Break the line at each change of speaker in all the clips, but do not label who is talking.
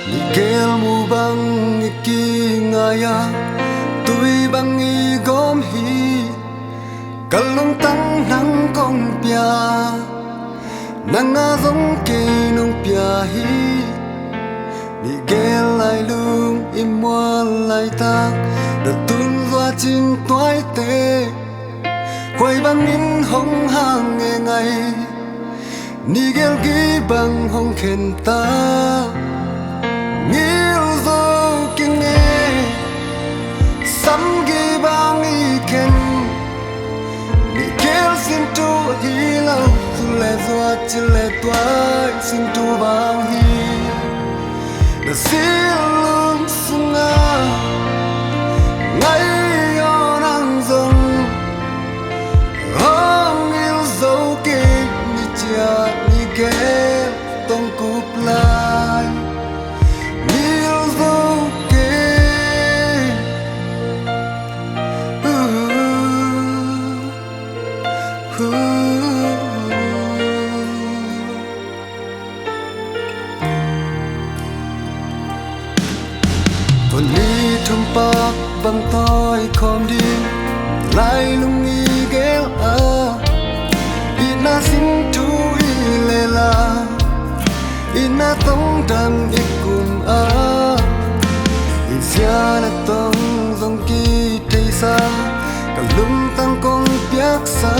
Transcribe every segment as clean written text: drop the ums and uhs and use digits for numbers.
Miguel mu bang iki ngaya tui bang i gom hi kalong tang nang kong pia nang a zong ke nong pia hi Miguel lai lung imwal lai tak da tun doa chin toai te quay bang in hong hang nghe ngay Miguel gi bang hong khen ta Ngil zo kinh nghe Sam gi bang i ken Miguel xin tu hi lau Tu le zoa chi le tuai xin tu bang hi Da silung sunga Ngay yon ang zong Hong il zo ki Ni chia Miguel tong kup lai Thum pak bang toi khom đi lai lung i gel a ina sin tu i le la ina tong dam i kum a in sia na tong zong ki te sa ka lum tang kong piak sa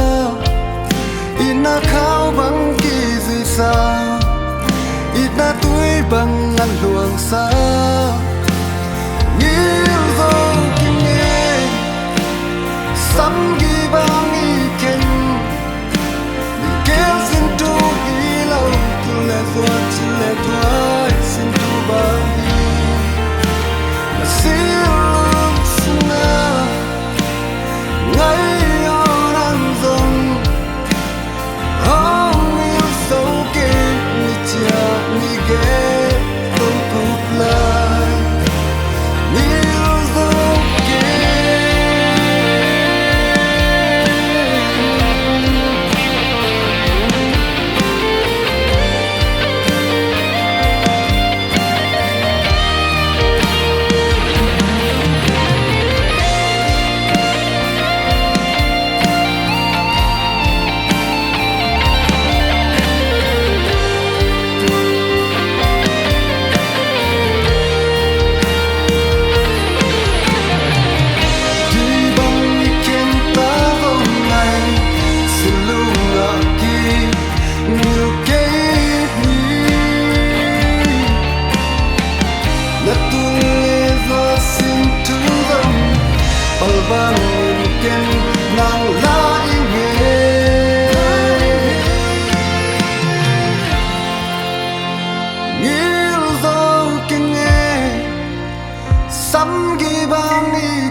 ina khao bang ki zui sa ina tui bang an luang sa Ngil zo kinh nghe Sam gi bang i ken Miguel xin tu hi lau Tu le zoa chi le tuai xin tu bang hi Na silum suna Ngay yon ang zong Hong il zo ke Ni chia Miguel tong kup lai Bang ken nang la in he Ngil zo kinh nghe Sam gi bang i